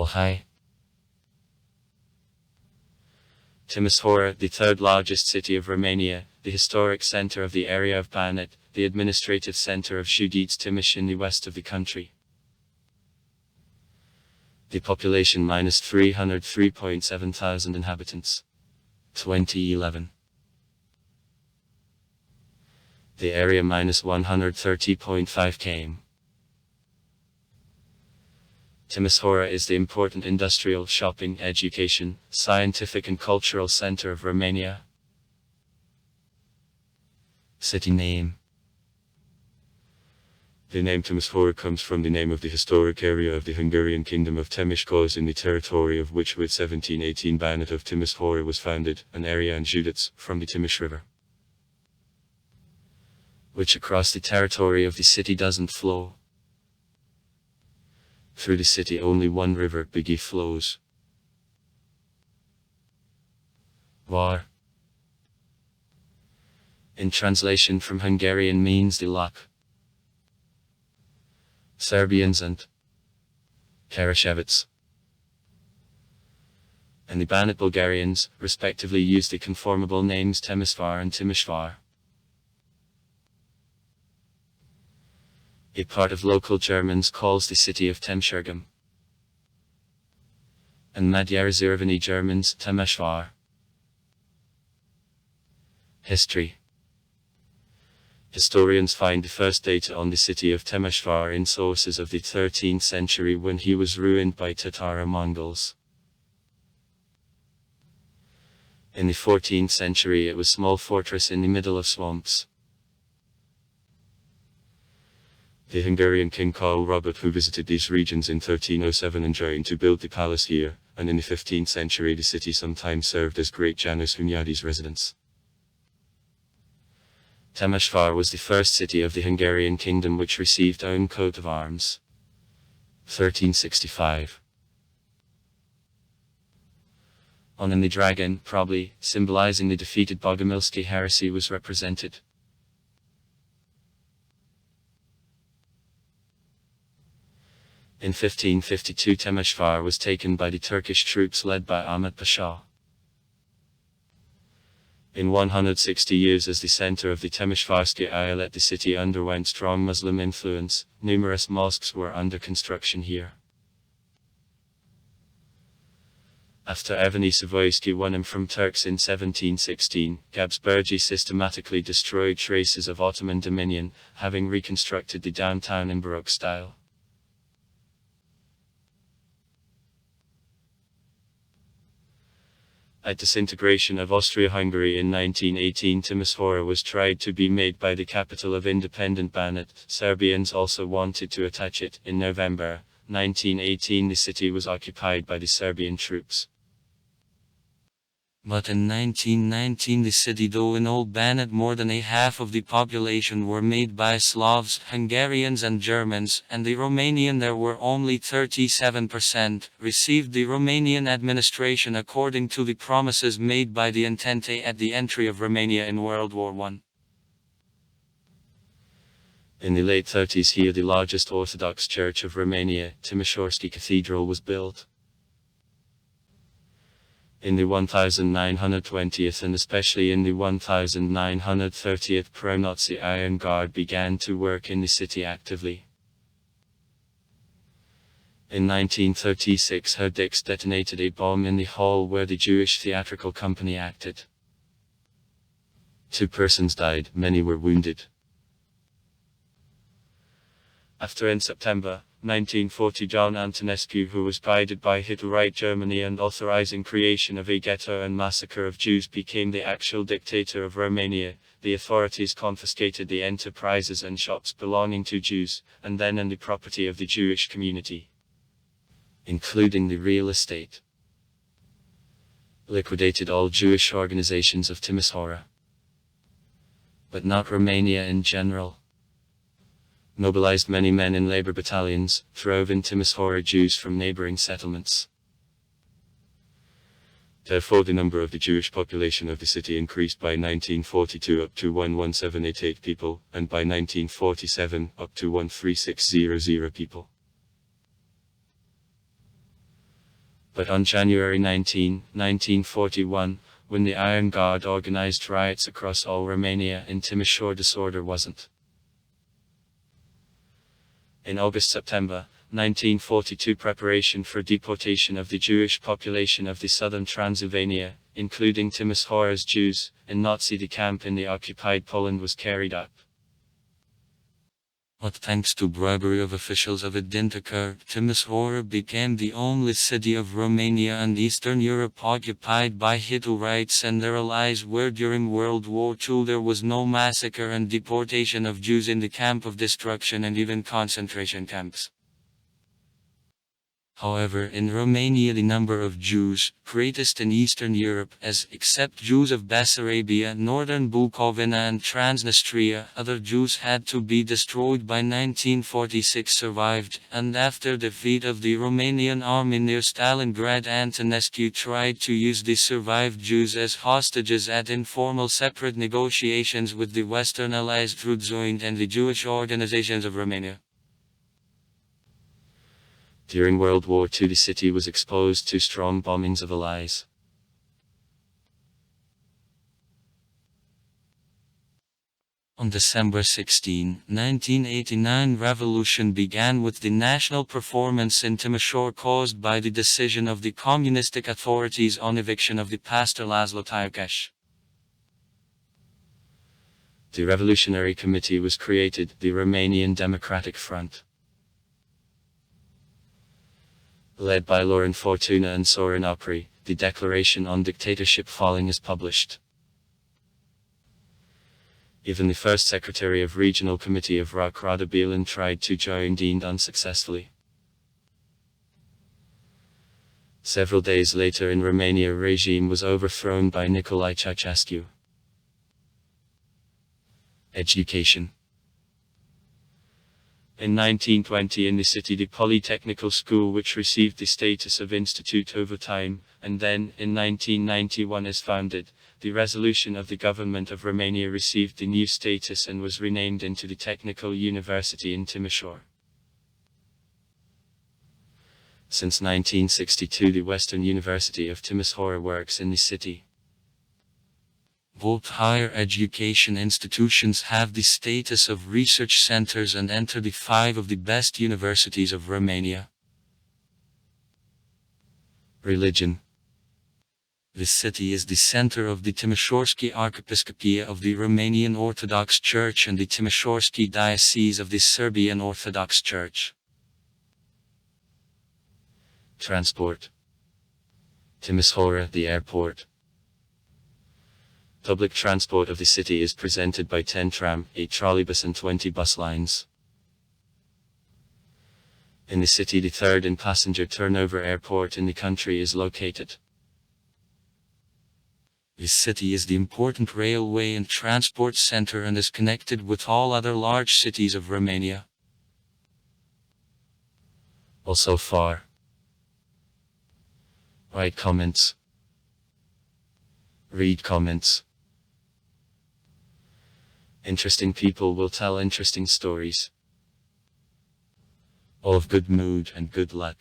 Hi. Timisoara, the third largest city of Romania, the historic center of the area of Banat, the administrative center of Județ Timiș in the west of the country. The population minus 303.7 thousand inhabitants. 2011. The area minus 130.5 km. Timisoara is the important industrial, shopping, education, scientific and cultural center of Romania. City name. The name Timisoara comes from the name of the historic area of the Hungarian kingdom of Timiș, in the territory of which with 1718 Banat of Timisoara was founded, an area in Județ, from the Timiș River, which across the territory of the city doesn't flow. Through the city only one river, Bigi, flows. Var. In translation from Hungarian means the lock. Serbians and Karashevets and the Banat Bulgarians, respectively, use the conformable names Timișvar and Timișvar. A part of local Germans calls the city of Temșergem, and Magyar-Zervani Germans Temesvar. History. Historians find the first data on the city of Temesvar in sources of the 13th century, when he was ruined by Tatar Mongols. In the 14th century it was a small fortress in the middle of swamps. The Hungarian king Karl Robert, who visited these regions in 1307 and joined to build the palace here, and in the 15th century the city sometimes served as Great János Hunyadi's residence. Temesvar was the first city of the Hungarian kingdom which received own coat of arms. 1365. On the dragon, probably, symbolizing the defeated Bogomilski heresy, was represented. In 1552 Temesvar was taken by the Turkish troops led by Ahmet Pasha. In 160 years as the center of the Temesvarski Eyalet, the city underwent strong Muslim influence. Numerous mosques were under construction here. After Evgeny Savoysky won him from Turks in 1716, Gabsburgi systematically destroyed traces of Ottoman dominion, having reconstructed the downtown in Baroque style. At disintegration of Austria-Hungary in 1918, Timisoara was tried to be made by the capital of independent Banat. Serbians also wanted to attach it. In November 1918 the city was occupied by the Serbian troops. But in 1919 the city, though in old Banat more than a half of the population were made by Slavs, Hungarians and Germans, and the Romanian there were only 37%, received the Romanian administration according to the promises made by the Entente at the entry of Romania in World War I. In the late 30s here the largest Orthodox church of Romania, Timișoara Cathedral, was built. In the 1920th and especially in the 1930th pro-Nazi Iron Guard began to work in the city actively. In 1936 Herdix detonated a bomb in the hall where the Jewish theatrical company acted. 2 persons died, many were wounded. After, in September 1940, John Antonescu, who was guided by Hitlerite Germany and authorizing creation of a ghetto and massacre of Jews, became the actual dictator of Romania, the authorities confiscated the enterprises and shops belonging to Jews, and then the property of the Jewish community, including the real estate. Liquidated all Jewish organizations of Timisoara, but not Romania in general. Mobilized many men in labor battalions, drove in Timisoara Jews from neighboring settlements. Therefore the number of the Jewish population of the city increased by 1942 up to 11788 people, and by 1947 up to 13600 people. But on January 19, 1941, when the Iron Guard organized riots across all Romania in Timisoara, disorder wasn't. In August-September 1942, preparation for deportation of the Jewish population of the southern Transylvania, including Timisoara's Jews, in Nazi camp in the occupied Poland was carried out. But thanks to bribery of officials it didn't occur. Timisoara became the only city of Romania and Eastern Europe occupied by Hitler and their allies, where during World War II there was no massacre and deportation of Jews in the camp of destruction and even concentration camps. However, in Romania the number of Jews, greatest in Eastern Europe, except Jews of Bessarabia, Northern Bukovina and Transnistria, other Jews had to be destroyed by 1946 survived, and after defeat of the Romanian army near Stalingrad, Antonescu tried to use the survived Jews as hostages at informal separate negotiations with the Western Allies through joint and the Jewish organizations of Romania. During World War II the city was exposed to strong bombings of Allies. On December 16, 1989, revolution began with the national performance in Timisoara caused by the decision of the communistic authorities on eviction of the pastor Laszlo Tőkés. The Revolutionary Committee was created, the Romanian Democratic Front, led by Lauren Fortuna and Sorin Opri. The Declaration on Dictatorship falling is published. Even the first Secretary of Regional Committee of Rock Rada Bilan tried to join deemed unsuccessfully. Several days later in Romania regime was overthrown by Nicolae Ceausescu. Education. In 1920 in the city the Polytechnical School, which received the status of institute over time, and then, in 1991 is founded. The resolution of the government of Romania received the new status and was renamed into the Technical University in Timisoara. Since 1962 the Western University of Timisoara works in the city. Both higher education institutions have the status of research centers and enter the 5 of the best universities of Romania. Religion. The city is the center of the Timisoarski Archiepiscopate of the Romanian Orthodox Church and the Timisoarski Diocese of the Serbian Orthodox Church. Transport. Timisoara, the airport. Public transport of the city is presented by 10 tram, 8 trolleybus and 20 bus lines. In the city the third in passenger turnover airport in the country is located. The city is the important railway and transport center and is connected with all other large cities of Romania. Also far. Write comments. Read comments. Interesting people will tell interesting stories. All of good mood and good luck.